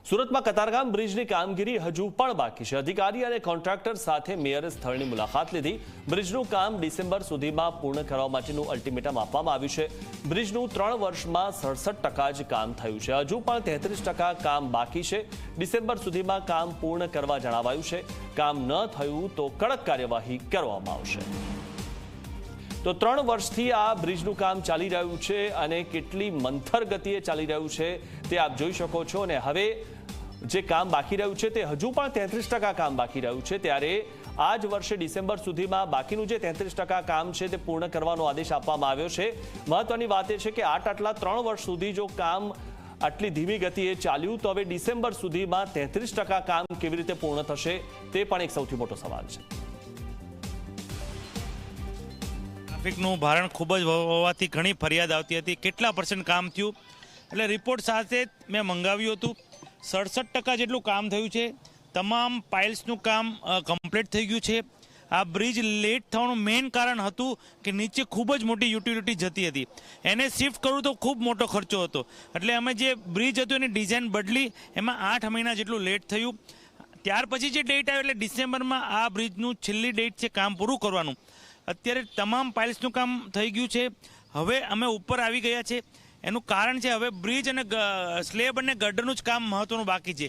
સુરતમાં કતારગામ બ્રિજની કામગીરી હજુ પણ બાકી છે। અધિકારી અને કોન્ટ્રાક્ટર સાથે મેયરે સ્થળની મુલાકાત લીધી। બ્રિજનું કામ ડિસેમ્બર સુધીમાં પૂર્ણ કરવા માટેનું અલ્ટિમેટમ આપવામાં આવ્યું છે। બ્રિજનું 3 વર્ષમાં 67% જ કામ થયું છે। હજુ પણ 33% કામ બાકી છે। ડિસેમ્બર સુધીમાં કામ પૂર્ણ કરવા જણાવાયું છે। કામ ન થયું તો કડક કાર્યવાહી કરવામાં આવશે। તો 3 વર્ષથી આ બ્રિજનું કામ ચાલી રહ્યું છે અને કેટલી મંથર ગતિએ ચાલી રહ્યું છે તે આપ જોઈ શકો છો। અને હવે જે કામ બાકી રહ્યું છે તે હજુ પણ 33% કામ બાકી રહ્યું છે, ત્યારે આ જ વર્ષે ડિસેમ્બર સુધીમાં બાકીનું જે 33% કામ છે તે પૂર્ણ કરવાનો આદેશ આપવામાં આવ્યો છે। મહત્વની વાત એ છે કે આટલા 3 વર્ષ સુધી જો કામ આટલી ધીમી ગતિએ ચાલ્યું તો હવે ડિસેમ્બર સુધીમાં 33% કામ કેવી રીતે પૂર્ણ થશે તે પણ એક સૌથી મોટો સવાલ છે। ટ્રાફિકનું ભારણ ખૂબ જ હોવાથી ઘણી ફરિયાદ આવતી હતી। કેટલા % કામ થયું એટલે રિપોર્ટ સાથે મેં મંગાવ્યું હતું। 67% જેટલું કામ થયું છે। તમામ પાઇલ્સનું કામ કમ્પ્લીટ થઈ ગયું છે। આ બ્રિજ લેટ થવાનું મેઇન કારણ હતું કે નીચે ખૂબ જ મોટી યુટિલિટી જતી હતી, એને શિફ્ટ કરવું તો ખૂબ મોટો ખર્ચો હતો, એટલે અમે જે બ્રિજ હતું એની ડિઝાઇન બદલી, એમાં 8 મહિના જેટલું લેટ થયું। ત્યાર પછી જે ડેટ આવ્યો એટલે ડિસેમ્બરમાં આ બ્રિજનું છેલ્લી ડેટ છે કામ પૂરું કરવાનું। અત્યારે તમામ પાઇલ્સનું કામ થઈ ગયું છે। હવે અમે ઉપર આવી ગયા છે। એનું કારણ છે હવે બ્રિજ અને સ્લેબ અને ગટરનું જ કામ મહત્વનું બાકી છે।